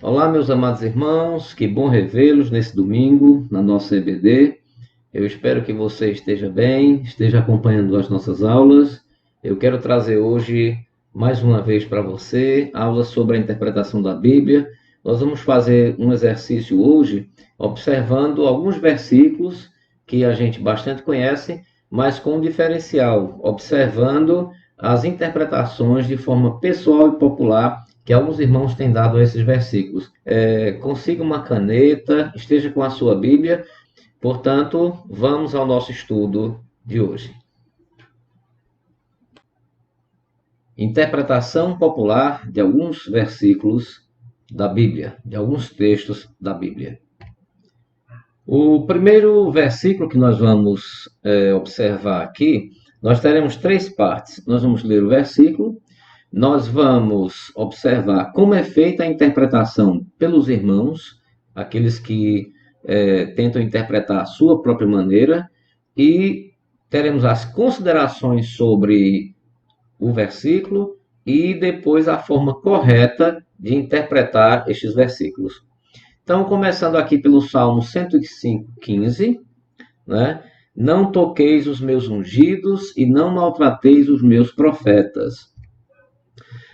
Olá, meus amados irmãos, que bom revê-los nesse domingo na nossa EBD. Eu espero que você esteja bem, esteja acompanhando as nossas aulas. Eu quero trazer hoje, mais uma vez para você, aulas sobre a interpretação da Bíblia. Nós vamos fazer um exercício hoje, observando alguns versículos que a gente bastante conhece, mas com um diferencial, observando as interpretações de forma pessoal e popular que alguns irmãos têm dado a esses versículos. Consiga uma caneta, esteja com a sua Bíblia. Portanto, vamos ao nosso estudo de hoje. Interpretação popular de alguns versículos da Bíblia, de alguns textos da Bíblia. O primeiro versículo que nós vamos observar aqui, nós teremos três partes. Nós vamos ler o versículo, nós vamos observar como é feita a interpretação pelos irmãos, aqueles que tentam interpretar a sua própria maneira, e teremos as considerações sobre o versículo e depois a forma correta de interpretar estes versículos. Então, começando aqui pelo Salmo 105:15, né? Não toqueis os meus ungidos e não maltrateis os meus profetas.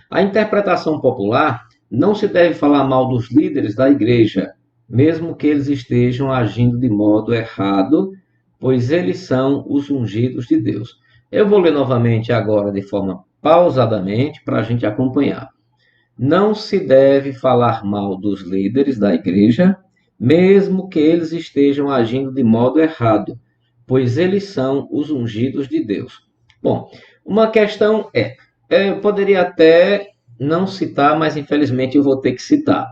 A interpretação popular não se deve falar mal dos líderes da igreja, mesmo que eles estejam agindo de modo errado, pois eles são os ungidos de Deus. Eu vou ler novamente agora de forma pausadamente para a gente acompanhar. Não se deve falar mal dos líderes da igreja, mesmo que eles estejam agindo de modo errado, pois eles são os ungidos de Deus. Bom, uma questão eu poderia até não citar, mas infelizmente eu vou ter que citar.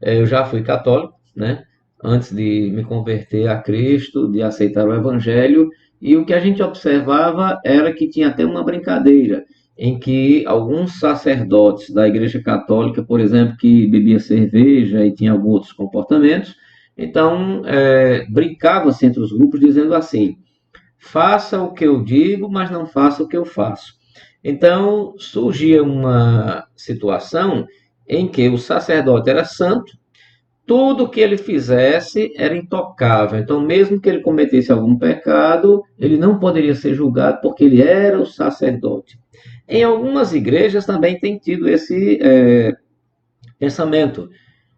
Eu já fui católico, né? Antes de me converter a Cristo, de aceitar o Evangelho, e o que a gente observava era que tinha até uma brincadeira, em que alguns sacerdotes da Igreja Católica, por exemplo, que bebia cerveja e tinha alguns outros comportamentos, então brincava-se entre os grupos dizendo assim: faça o que eu digo, mas não faça o que eu faço. Então, surgia uma situação em que o sacerdote era santo, tudo que ele fizesse era intocável. Então, mesmo que ele cometesse algum pecado, ele não poderia ser julgado porque ele era o sacerdote. Em algumas igrejas também tem tido esse pensamento.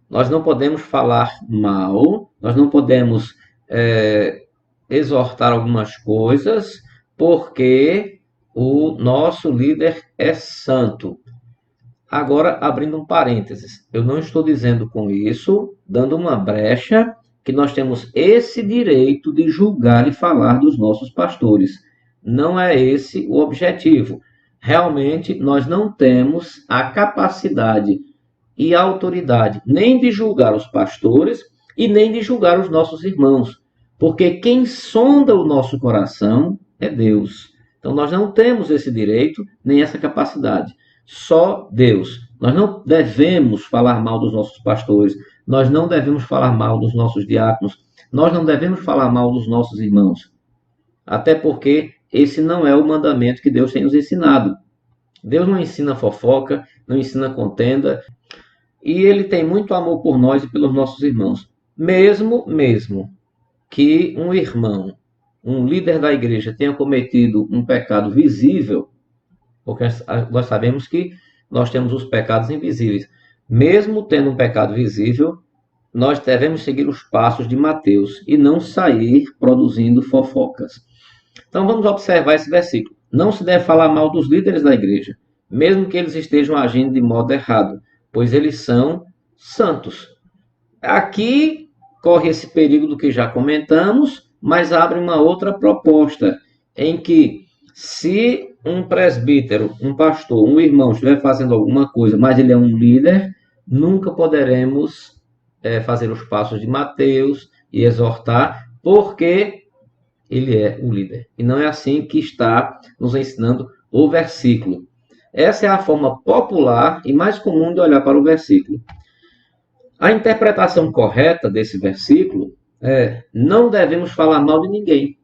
Nós não podemos falar mal, nós não podemos exortar algumas coisas, porque o nosso líder é santo. Agora, abrindo um parênteses, eu não estou dizendo com isso, dando uma brecha, que nós temos esse direito de julgar e falar dos nossos pastores. Não é esse o objetivo. Realmente, nós não temos a capacidade e a autoridade nem de julgar os pastores e nem de julgar os nossos irmãos, porque quem sonda o nosso coração é Deus. Então, nós não temos esse direito nem essa capacidade. Só Deus. Nós não devemos falar mal dos nossos pastores, nós não devemos falar mal dos nossos diáconos, nós não devemos falar mal dos nossos irmãos. Até porque esse não é o mandamento que Deus tem nos ensinado. Deus não ensina fofoca, não ensina contenda, e Ele tem muito amor por nós e pelos nossos irmãos. Mesmo que um irmão, um líder da igreja tenha cometido um pecado visível, porque nós sabemos que nós temos os pecados invisíveis. Mesmo tendo um pecado visível, nós devemos seguir os passos de Mateus e não sair produzindo fofocas. Então vamos observar esse versículo. Não se deve falar mal dos líderes da igreja, mesmo que eles estejam agindo de modo errado, pois eles são santos. Aqui corre esse perigo do que já comentamos, mas abre uma outra proposta, em que se um presbítero, um pastor, um irmão estiver fazendo alguma coisa, mas ele é um líder, nunca poderemos fazer os passos de Mateus e exortar, porque ele é o líder. E não é assim que está nos ensinando o versículo. Essa é a forma popular e mais comum de olhar para o versículo. A interpretação correta desse versículo é: não devemos falar mal de ninguém.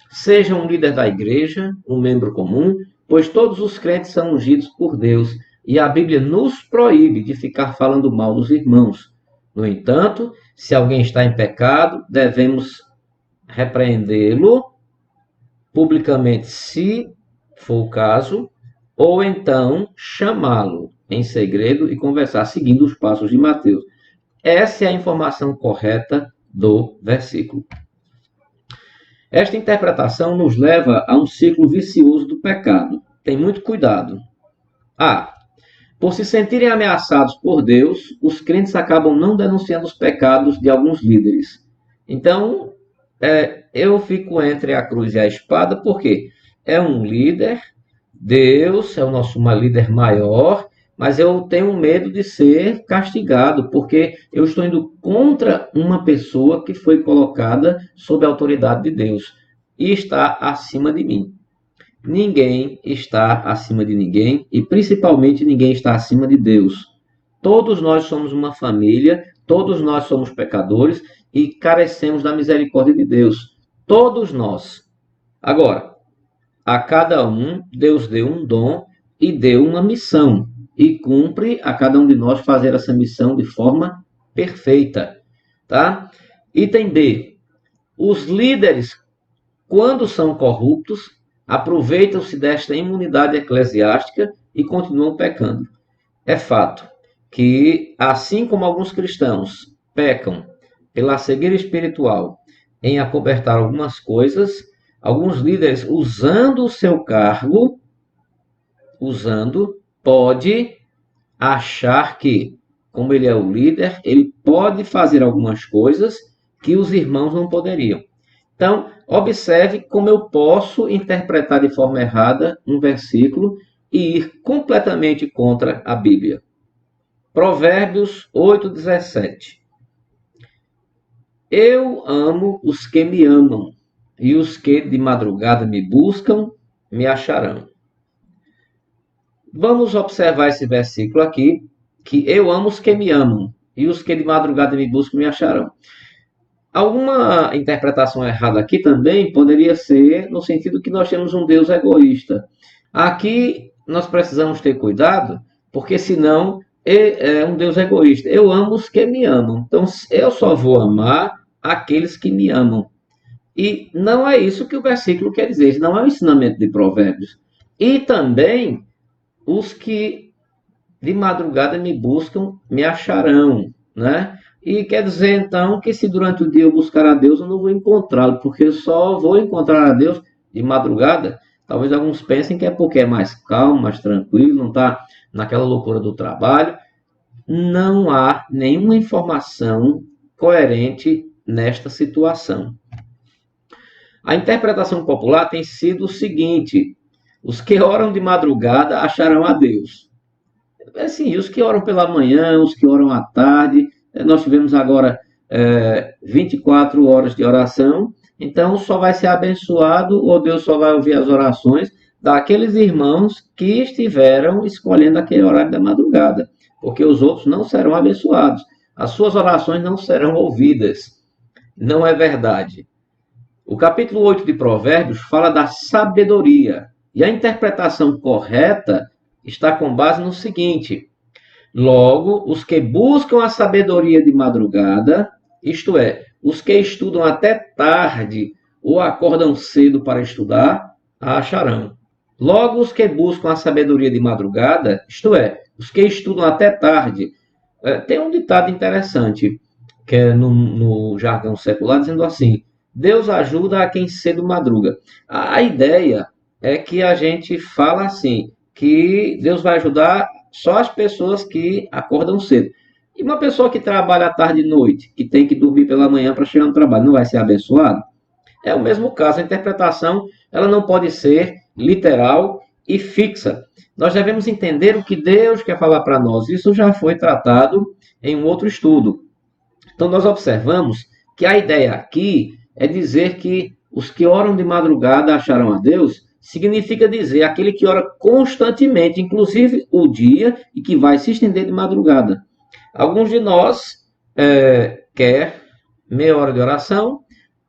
Seja um líder da igreja, um membro comum, pois todos os crentes são ungidos por Deus, e a Bíblia nos proíbe de ficar falando mal dos irmãos. No entanto, se alguém está em pecado, devemos repreendê-lo publicamente, se for o caso, ou então chamá-lo em segredo e conversar, seguindo os passos de Mateus. Essa é a informação correta do versículo. Esta interpretação nos leva a um ciclo vicioso do pecado. Tem muito cuidado. Por se sentirem ameaçados por Deus, os crentes acabam não denunciando os pecados de alguns líderes. Então, eu fico entre a cruz e a espada, porque é um líder, Deus é o nosso líder maior, mas eu tenho medo de ser castigado, porque eu estou indo contra uma pessoa que foi colocada sob a autoridade de Deus e está acima de mim. Ninguém está acima de ninguém e principalmente ninguém está acima de Deus. Todos nós somos uma família, todos nós somos pecadores e carecemos da misericórdia de Deus. Todos nós. Agora, a cada um, Deus deu um dom e deu uma missão. E cumpre a cada um de nós fazer essa missão de forma perfeita. Tá? Item B. Os líderes, quando são corruptos, aproveitam-se desta imunidade eclesiástica e continuam pecando. É fato que, assim como alguns cristãos pecam pela cegueira espiritual em acobertar algumas coisas, alguns líderes, usando o seu cargo, pode achar que, como ele é o líder, ele pode fazer algumas coisas que os irmãos não poderiam. Então, observe como eu posso interpretar de forma errada um versículo e ir completamente contra a Bíblia. Provérbios 8:17. Eu amo os que me amam, e os que de madrugada me buscam, me acharão. Vamos observar esse versículo aqui, que eu amo os que me amam, e os que de madrugada me buscam, me acharão. Alguma interpretação errada aqui também poderia ser no sentido que nós temos um Deus egoísta. Aqui nós precisamos ter cuidado, porque senão é um Deus egoísta. Eu amo os que me amam. Então eu só vou amar aqueles que me amam. E não é isso que o versículo quer dizer. Isso não é o ensinamento de Provérbios. E também os que de madrugada me buscam, me acharão, né? E quer dizer, então, que se durante o dia eu buscar a Deus, eu não vou encontrá-lo, porque eu só vou encontrar a Deus de madrugada. Talvez alguns pensem que é porque é mais calmo, mais tranquilo, não está naquela loucura do trabalho. Não há nenhuma informação coerente nesta situação. A interpretação popular tem sido o seguinte: os que oram de madrugada acharão a Deus. Assim, os que oram pela manhã, os que oram à tarde. Nós tivemos agora 24 horas de oração, então só vai ser abençoado, ou Deus só vai ouvir as orações daqueles irmãos que estiveram escolhendo aquele horário da madrugada, porque os outros não serão abençoados, as suas orações não serão ouvidas. Não é verdade. O capítulo 8 de Provérbios fala da sabedoria, e a interpretação correta está com base no seguinte: logo, os que buscam a sabedoria de madrugada, isto é, os que estudam até tarde ou acordam cedo para estudar, a acharão. Logo, os que buscam a sabedoria de madrugada, isto é, os que estudam até tarde. Tem um ditado interessante, que é no jargão secular, dizendo assim: Deus ajuda a quem cedo madruga. A ideia é que a gente fala assim, que Deus vai ajudar só as pessoas que acordam cedo. E uma pessoa que trabalha à tarde e noite, que tem que dormir pela manhã para chegar no trabalho, não vai ser abençoado? É o mesmo caso. A interpretação ela não pode ser literal e fixa. Nós devemos entender o que Deus quer falar para nós. Isso já foi tratado em um outro estudo. Então, nós observamos que a ideia aqui é dizer que os que oram de madrugada acharão a Deus, significa dizer aquele que ora constantemente, inclusive o dia, e que vai se estender de madrugada. Alguns de nós quer meia hora de oração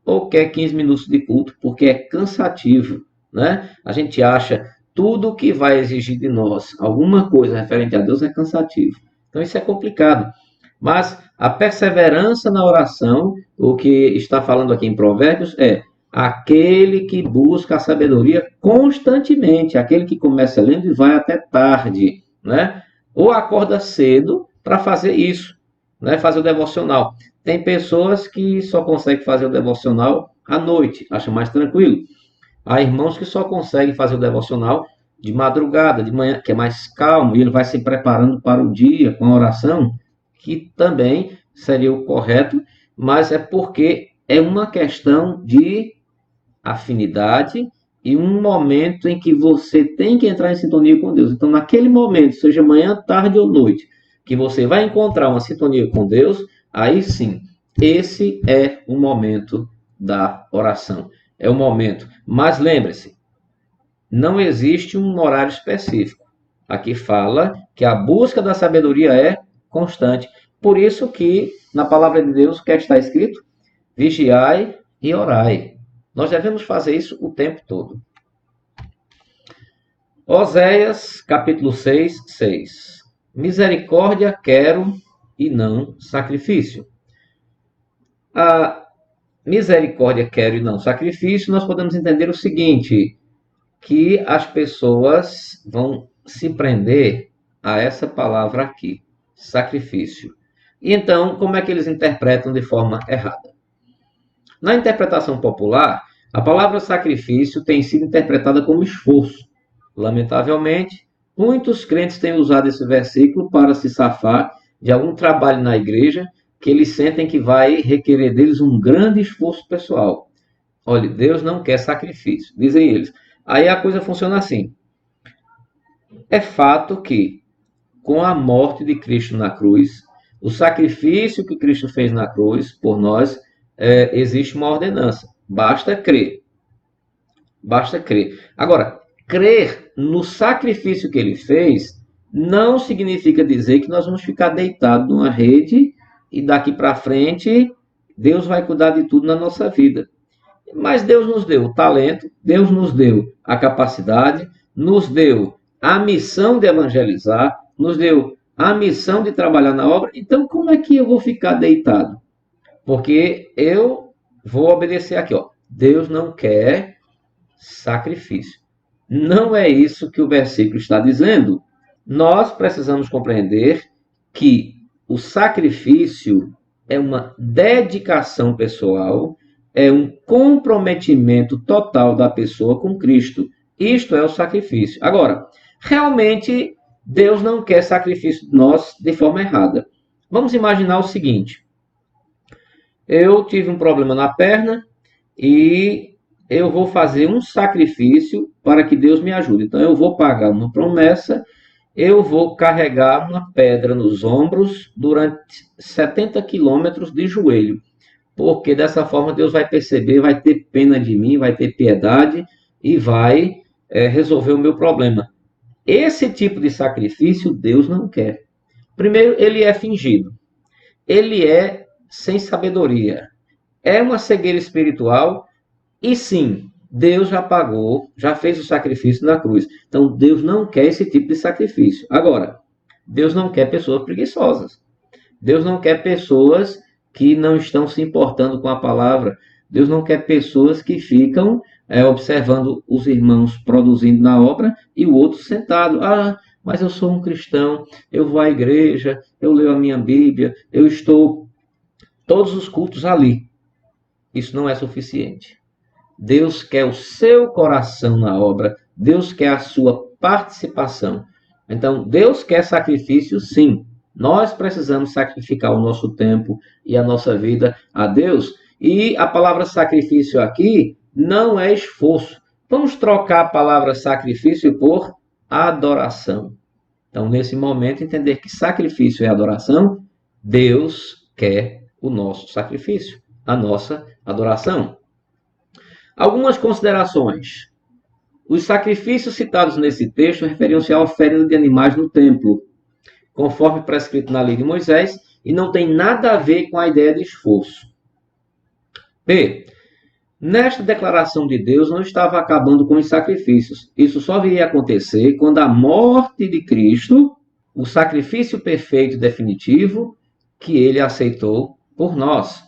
ou quer 15 minutos de culto, porque é cansativo, né? A gente acha tudo que vai exigir de nós alguma coisa referente a Deus é cansativo. Então isso é complicado. Mas a perseverança na oração, o que está falando aqui em Provérbios, é aquele que busca a sabedoria constantemente, aquele que começa lendo e vai até tarde, né? Ou acorda cedo para fazer isso, né? Fazer o devocional. Tem pessoas que só conseguem fazer o devocional à noite, acham mais tranquilo. Há irmãos que só conseguem fazer o devocional de madrugada, de manhã, que é mais calmo, e ele vai se preparando para o dia com a oração, que também seria o correto, mas é porque é uma questão de afinidade e um momento em que você tem que entrar em sintonia com Deus. Então, naquele momento, seja manhã, tarde ou noite, que você vai encontrar uma sintonia com Deus, aí sim, esse é o momento da oração. É o momento. Mas lembre-se, não existe um horário específico. Aqui fala que a busca da sabedoria é constante. Por isso que na palavra de Deus, o que está escrito? Vigiai e orai. Nós devemos fazer isso o tempo todo. Oséias, capítulo 6, 6. Misericórdia quero e não sacrifício. A misericórdia quero e não sacrifício, nós podemos entender o seguinte, que as pessoas vão se prender a essa palavra aqui, sacrifício. E então, como é que eles interpretam de forma errada? Na interpretação popular, a palavra sacrifício tem sido interpretada como esforço. Lamentavelmente, muitos crentes têm usado esse versículo para se safar de algum trabalho na igreja que eles sentem que vai requerer deles um grande esforço pessoal. Olha, Deus não quer sacrifício, dizem eles. Aí a coisa funciona assim. É fato que, com a morte de Cristo na cruz, o sacrifício que Cristo fez na cruz por nós, existe uma ordenança. Basta crer. Basta crer. Agora, crer no sacrifício que ele fez não significa dizer que nós vamos ficar deitados numa rede e daqui para frente Deus vai cuidar de tudo na nossa vida. Mas Deus nos deu o talento, Deus nos deu a capacidade, nos deu a missão de evangelizar, nos deu a missão de trabalhar na obra. Então, como é que eu vou ficar deitado? Porque eu vou obedecer aqui, ó. Deus não quer sacrifício. Não é isso que o versículo está dizendo. Nós precisamos compreender que o sacrifício é uma dedicação pessoal, é um comprometimento total da pessoa com Cristo. Isto é o sacrifício. Agora, realmente, Deus não quer sacrifício de nós de forma errada. Vamos imaginar o seguinte. Eu tive um problema na perna e eu vou fazer um sacrifício para que Deus me ajude. Então, eu vou pagar uma promessa, eu vou carregar uma pedra nos ombros durante 70 quilômetros de joelho. Porque dessa forma Deus vai perceber, vai ter pena de mim, vai ter piedade e vai resolver o meu problema. Esse tipo de sacrifício Deus não quer. Primeiro, ele é fingido. Ele é sem sabedoria. É uma cegueira espiritual e sim, Deus já pagou, já fez o sacrifício na cruz. Então, Deus não quer esse tipo de sacrifício. Agora, Deus não quer pessoas preguiçosas. Deus não quer pessoas que não estão se importando com a palavra. Deus não quer pessoas que ficam observando os irmãos produzindo na obra e o outro sentado. Ah, mas eu sou um cristão, eu vou à igreja, eu leio a minha Bíblia, eu estou todos os cultos ali. Isso não é suficiente. Deus quer o seu coração na obra, Deus quer a sua participação. Então, Deus quer sacrifício, sim. Nós precisamos sacrificar o nosso tempo e a nossa vida a Deus. E a palavra sacrifício aqui não é esforço. Vamos trocar a palavra sacrifício por adoração. Então, nesse momento, entender que sacrifício é adoração, Deus quer o nosso sacrifício, a nossa adoração. Algumas considerações. Os sacrifícios citados nesse texto referiam-se à oferenda de animais no templo, conforme prescrito na lei de Moisés, e não tem nada a ver com a ideia de esforço. B. Nesta declaração de Deus não estava acabando com os sacrifícios. Isso só viria a acontecer quando a morte de Cristo, o sacrifício perfeito e definitivo, que ele aceitou por nós.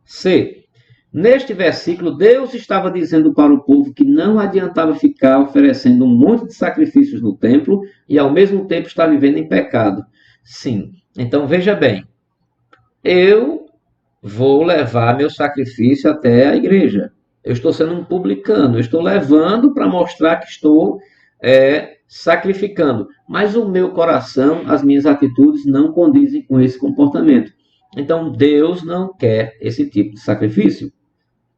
C. Neste versículo, Deus estava dizendo para o povo que não adiantava ficar oferecendo um monte de sacrifícios no templo e ao mesmo tempo estar vivendo em pecado. Sim. Então veja bem, eu vou levar meu sacrifício até a igreja. Eu estou sendo um publicano, eu estou levando para mostrar que estou sacrificando. Mas o meu coração, as minhas atitudes não condizem com esse comportamento. Então Deus não quer esse tipo de sacrifício.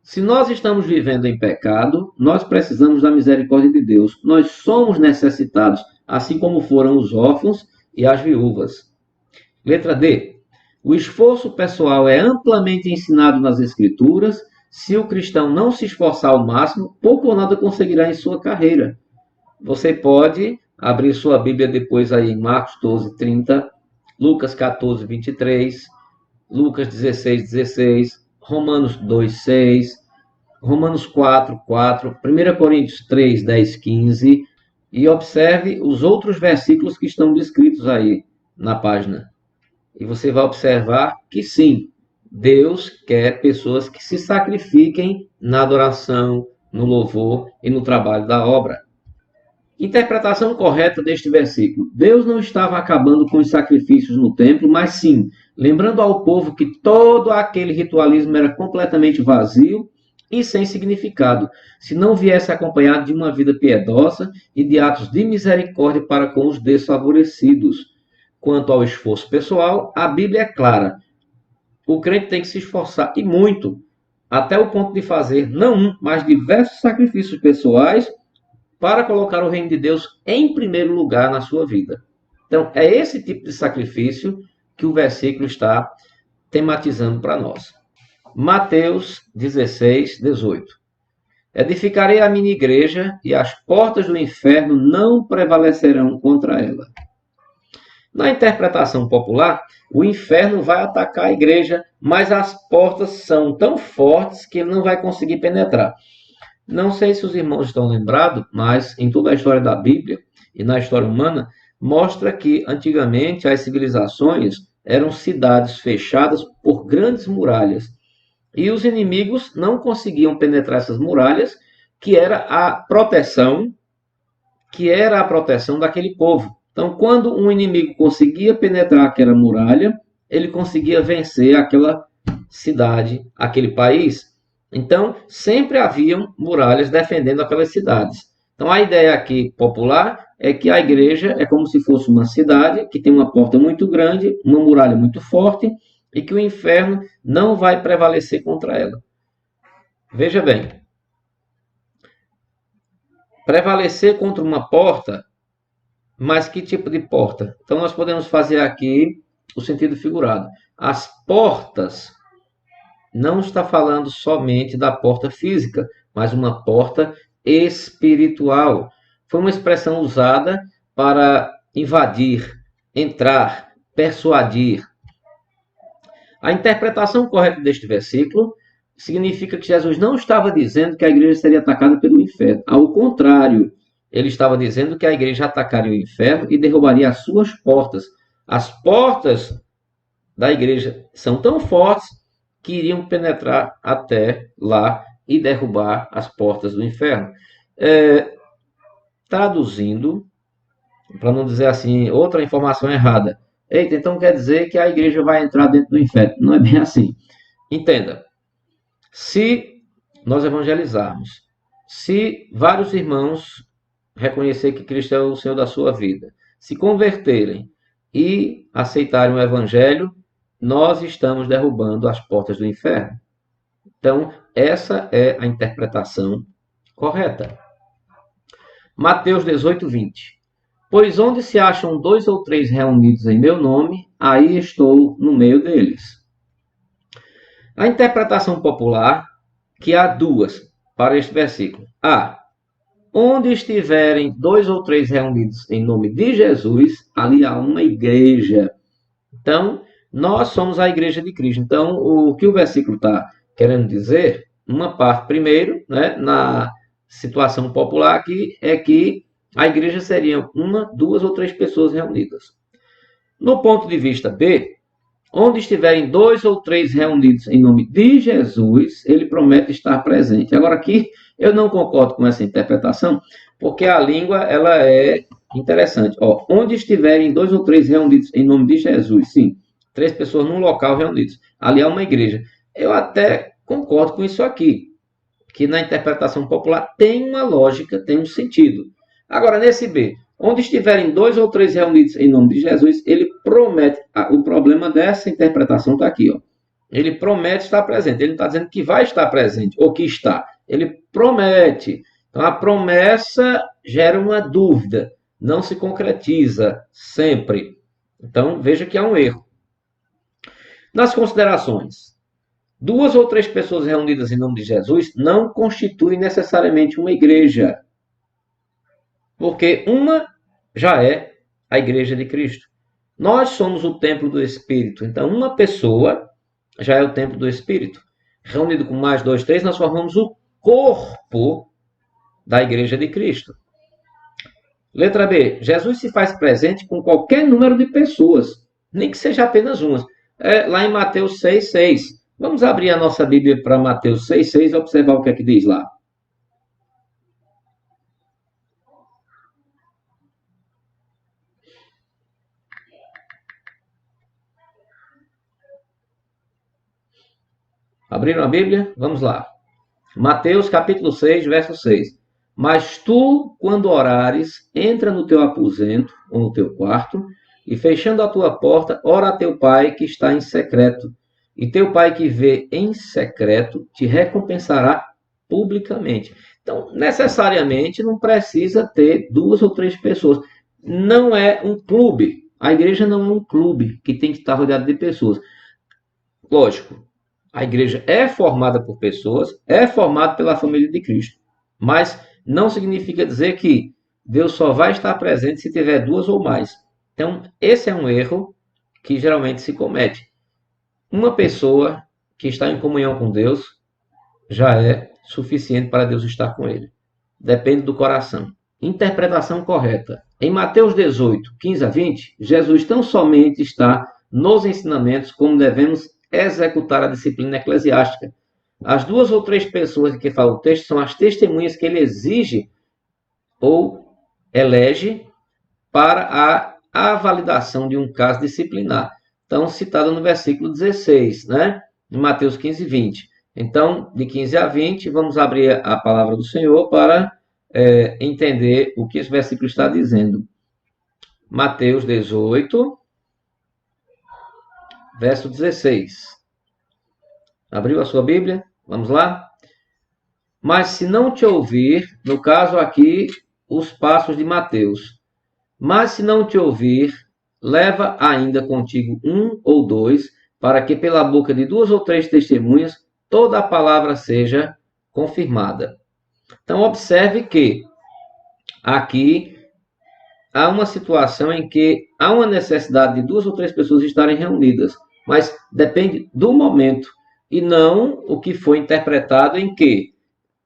Se nós estamos vivendo em pecado, nós precisamos da misericórdia de Deus. Nós somos necessitados, assim como foram os órfãos e as viúvas. Letra D. O esforço pessoal é amplamente ensinado nas Escrituras. Se o cristão não se esforçar ao máximo, pouco ou nada conseguirá em sua carreira. Você pode abrir sua Bíblia depois aí em Marcos 12, 30, Lucas 14, 23, Lucas 16, 16, Romanos 2, 6, Romanos 4, 4, 1 Coríntios 3, 10, 15, e observe os outros versículos que estão descritos aí na página. E você vai observar que sim, Deus quer pessoas que se sacrifiquem na adoração, no louvor e no trabalho da obra. Interpretação correta deste versículo. Deus não estava acabando com os sacrifícios no templo, mas sim, lembrando ao povo que todo aquele ritualismo era completamente vazio e sem significado, se não viesse acompanhado de uma vida piedosa e de atos de misericórdia para com os desfavorecidos. Quanto ao esforço pessoal, a Bíblia é clara. O crente tem que se esforçar, e muito, até o ponto de fazer não um, mas diversos sacrifícios pessoais para colocar o reino de Deus em primeiro lugar na sua vida. Então, é esse tipo de sacrifício que o versículo está tematizando para nós. Mateus 16, 18. Edificarei a minha igreja e as portas do inferno não prevalecerão contra ela. Na interpretação popular, o inferno vai atacar a igreja, mas as portas são tão fortes que ele não vai conseguir penetrar. Não sei se os irmãos estão lembrados, mas em toda a história da Bíblia e na história humana, mostra que antigamente as civilizações eram cidades fechadas por grandes muralhas. E os inimigos não conseguiam penetrar essas muralhas, que era a proteção daquele povo. Então, quando um inimigo conseguia penetrar aquela muralha, ele conseguia vencer aquela cidade, aquele país. Então, sempre haviam muralhas defendendo aquelas cidades. Então, a ideia aqui popular é que a igreja é como se fosse uma cidade que tem uma porta muito grande, uma muralha muito forte, e que o inferno não vai prevalecer contra ela. Veja bem, prevalecer contra uma porta, mas que tipo de porta? Então, nós podemos fazer aqui o sentido figurado. As portas não está falando somente da porta física, mas uma porta espiritual. Foi uma expressão usada para invadir, entrar, persuadir. A interpretação correta deste versículo significa que Jesus não estava dizendo que a igreja seria atacada pelo inferno. Ao contrário, ele estava dizendo que a igreja atacaria o inferno e derrubaria as suas portas. As portas da igreja são tão fortes que iriam penetrar até lá e derrubar as portas do inferno. Traduzindo, para não dizer assim, outra informação errada. Eita, então quer dizer que a igreja vai entrar dentro do inferno. Não é bem assim. Entenda, se nós evangelizarmos, se vários irmãos reconhecer que Cristo é o Senhor da sua vida, se converterem e aceitarem o evangelho, nós estamos derrubando as portas do inferno. Então, essa é a interpretação correta. Mateus 18, 20. Pois onde se acham 2 ou 3 reunidos em meu nome, aí estou no meio deles. A interpretação popular, que há duas para este versículo. A. Onde estiverem 2 ou 3 reunidos em nome de Jesus, ali há uma igreja. Então, nós somos a igreja de Cristo. Então, o que o versículo está querendo dizer, uma parte primeiro, né, na situação popular aqui, é que a igreja seria 1, 2 ou 3 pessoas reunidas. No ponto de vista B, Onde estiverem dois ou três reunidos em nome de Jesus, ele promete estar presente. Agora aqui eu não concordo com essa interpretação, porque a língua ela é interessante. Ó, onde estiverem dois ou três reunidos em nome de Jesus, sim, três pessoas num local reunidos. Ali é uma igreja. Eu até concordo com isso aqui, que na interpretação popular tem uma lógica, tem um sentido. Agora, nesse B, onde estiverem dois ou três reunidos em nome de Jesus, ele promete. O problema dessa interpretação está aqui, ó. Ele promete estar presente. Ele não está dizendo que vai estar presente ou que está. Ele promete. Então, a promessa gera uma dúvida. Não se concretiza sempre. Então, veja que há um erro. Nas considerações, duas ou três pessoas reunidas em nome de Jesus não constituem necessariamente uma igreja. Porque uma já é a igreja de Cristo. Nós somos o templo do Espírito. Então, uma pessoa já é o templo do Espírito. Reunido com mais dois, três, nós formamos o corpo da igreja de Cristo. Letra B. Jesus se faz presente com qualquer número de pessoas, nem que seja apenas uma. Lá em Mateus 6,6. Vamos abrir a nossa Bíblia para Mateus 6,6 e observar o que é que diz lá. Abriram a Bíblia? Vamos lá. Mateus capítulo 6, verso 6. Mas tu, quando orares, entra no teu aposento, ou no teu quarto, e fechando a tua porta, ora a teu pai que está em secreto. E teu pai que vê em secreto te recompensará publicamente. Então, necessariamente, não precisa ter duas ou três pessoas. Não é um clube. A igreja não é um clube que tem que estar rodeado de pessoas. Lógico, a igreja é formada por pessoas, é formada pela família de Cristo. Mas não significa dizer que Deus só vai estar presente se tiver duas ou mais. Então, esse é um erro que geralmente se comete. Uma pessoa que está em comunhão com Deus já é suficiente para Deus estar com ele. Depende do coração. Interpretação correta. Em Mateus 18, 15 a 20, Jesus tão somente está nos ensinamentos como devemos executar a disciplina eclesiástica. As duas ou três pessoas que fala o texto são as testemunhas que ele exige ou elege para a validação de um caso disciplinar. Então, citado no versículo 16, né? Em Mateus 15, 20. Então, de 15 a 20, vamos abrir a palavra do Senhor para entender o que esse versículo está dizendo. Mateus 18, verso 16. Abriu a sua Bíblia? Vamos lá? Mas se não te ouvir, no caso aqui, os passos de Mateus. Mas se não te ouvir, leva ainda contigo um ou dois, para que pela boca de duas ou três testemunhas toda a palavra seja confirmada. Então, observe que aqui há uma situação em que há uma necessidade de duas ou três pessoas estarem reunidas, mas depende do momento e não o que foi interpretado em que,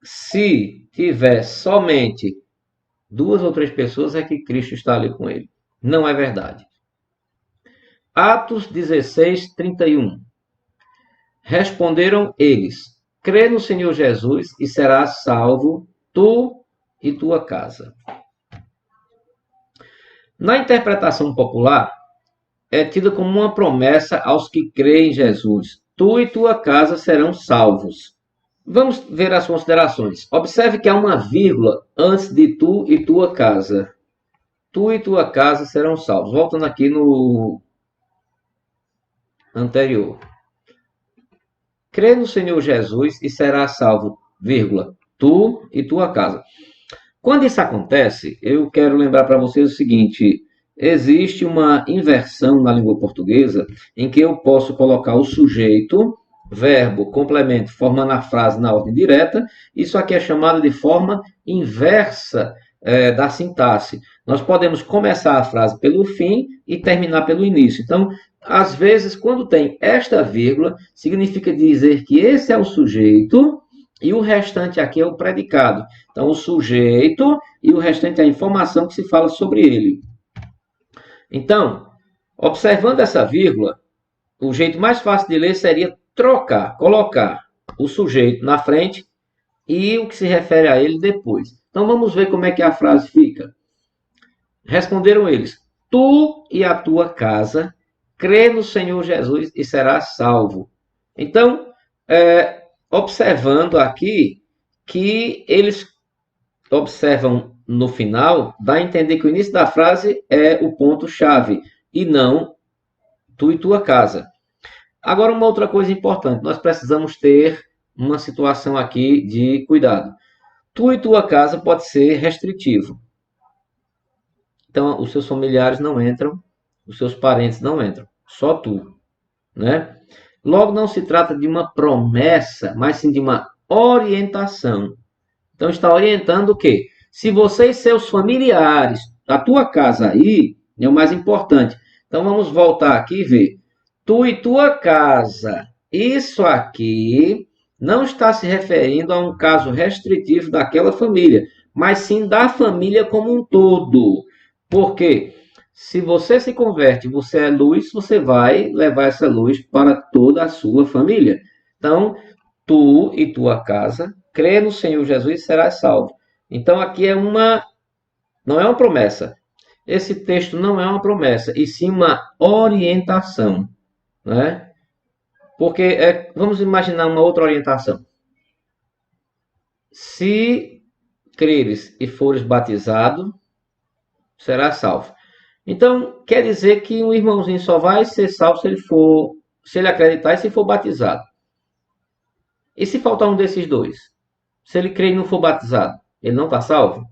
se tiver somente duas ou três pessoas, é que Cristo está ali com ele. Não é verdade. Atos 16, 31. Responderam eles: crê no Senhor Jesus e serás salvo, tu e tua casa. Na interpretação popular, é tida como uma promessa aos que creem em Jesus: tu e tua casa serão salvos. Vamos ver as considerações. Observe que há uma vírgula antes de tu e tua casa. Tu e tua casa serão salvos. Voltando aqui no anterior. Crê no Senhor Jesus e serás salvo, vírgula, tu e tua casa. Quando isso acontece, eu quero lembrar para vocês o seguinte: existe uma inversão na língua portuguesa em que eu posso colocar o sujeito, verbo, complemento, formando a frase na ordem direta. Isso aqui é chamado de forma inversa da sintaxe. Nós podemos começar a frase pelo fim e terminar pelo início. Então, às vezes, quando tem esta vírgula, significa dizer que esse é o sujeito e o restante aqui é o predicado. Então, o sujeito e o restante é a informação que se fala sobre ele. Então, observando essa vírgula, o jeito mais fácil de ler seria trocar, colocar o sujeito na frente e o que se refere a ele depois. Então vamos ver como é que a frase fica. Responderam eles: Tu e a tua casa crê no Senhor Jesus e serás salvo. Então, observando aqui que eles observam no final, dá a entender que o início da frase é o ponto-chave e não tu e tua casa. Agora, uma outra coisa importante, nós precisamos ter uma situação aqui de cuidado. Tu e tua casa pode ser restritivo. Então, os seus familiares não entram, os seus parentes não entram, só tu, né? Logo, não se trata de uma promessa, mas sim de uma orientação. Então, está orientando o quê? Se você e seus familiares, a tua casa aí, é o mais importante. Então, vamos voltar aqui e ver. Tu e tua casa. Isso aqui não está se referindo a um caso restritivo daquela família, mas sim da família como um todo. Porque se você se converte, você é luz, você vai levar essa luz para toda a sua família. Então, tu e tua casa, crê no Senhor Jesus e serás salvo. Então, aqui não é uma promessa. Esse texto não é uma promessa, e sim uma orientação, né? Porque vamos imaginar uma outra orientação. Se creres e fores batizado, serás salvo. Então, quer dizer que um irmãozinho só vai ser salvo se ele acreditar e se for batizado. E se faltar um desses dois? Se ele crer e não for batizado, ele não está salvo?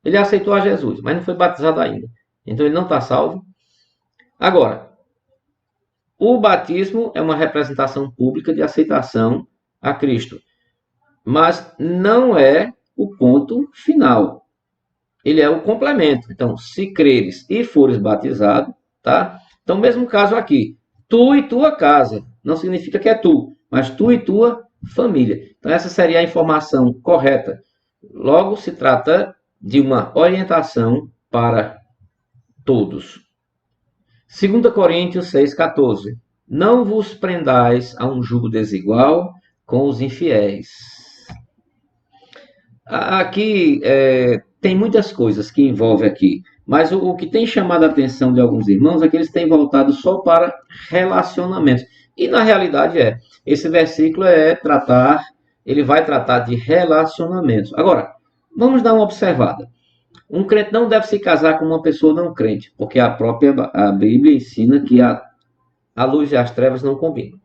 Ele aceitou a Jesus, mas não foi batizado ainda. Então ele não está salvo. Agora, o batismo é uma representação pública de aceitação a Cristo, mas não é o ponto final. Ele é o complemento. Então, se creres e fores batizado, tá? Então, mesmo caso aqui, tu e tua casa, não significa que é tu, mas tu e tua família. Então, essa seria a informação correta. Logo, se trata de uma orientação para todos. 2 Coríntios 6,14. Não vos prendais a um jugo desigual com os infiéis. Aqui tem muitas coisas que envolve aqui, mas o que tem chamado a atenção de alguns irmãos é que eles têm voltado só para relacionamentos. E na realidade esse versículo ele vai tratar de relacionamentos. Agora, vamos dar uma observada. Um crente não deve se casar com uma pessoa não crente, porque a Bíblia ensina que a luz e as trevas não combinam.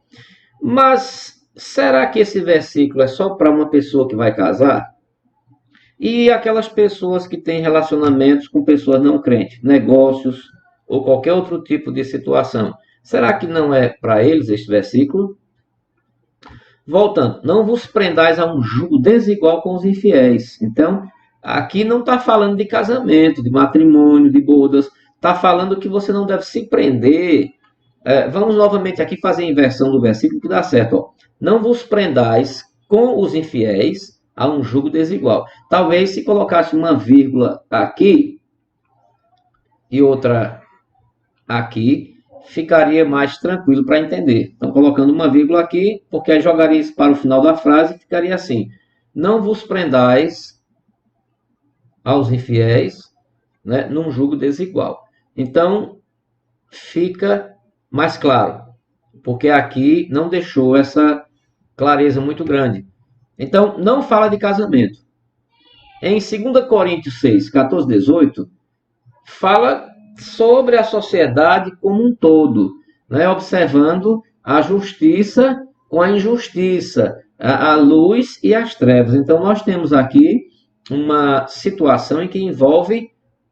Mas será que esse versículo é só para uma pessoa que vai casar? E aquelas pessoas que têm relacionamentos com pessoas não crentes, negócios ou qualquer outro tipo de situação, será que não é para eles este versículo? Voltando, não vos prendais a um jugo desigual com os infiéis. Então, aqui não está falando de casamento, de matrimônio, de bodas. Está falando que você não deve se prender. Vamos novamente aqui fazer a inversão do versículo que dá certo. Ó. Não vos prendais com os infiéis a um jugo desigual. Talvez se colocasse uma vírgula aqui e outra aqui, ficaria mais tranquilo para entender. Então, colocando uma vírgula aqui, porque aí jogaria isso para o final da frase e ficaria assim. Não vos prendais aos infiéis, né, num jugo desigual. Então, fica mais claro, porque aqui não deixou essa clareza muito grande. Então, não fala de casamento. Em 2 Coríntios 6, 14, 18, fala sobre a sociedade como um todo, né? Observando a justiça com a injustiça, a luz e as trevas. Então, nós temos aqui uma situação em que envolve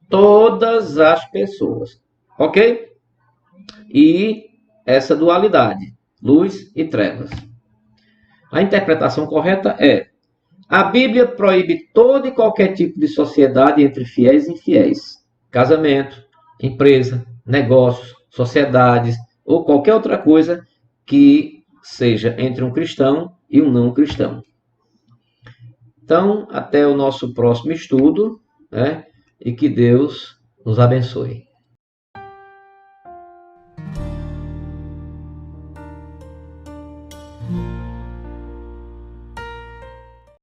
todas as pessoas, ok? E essa dualidade, luz e trevas. A interpretação correta é: a Bíblia proíbe todo e qualquer tipo de sociedade entre fiéis e infiéis. Casamento, empresa, negócios, sociedades ou qualquer outra coisa que seja entre um cristão e um não cristão. Então, até o nosso próximo estudo, né? E que Deus nos abençoe.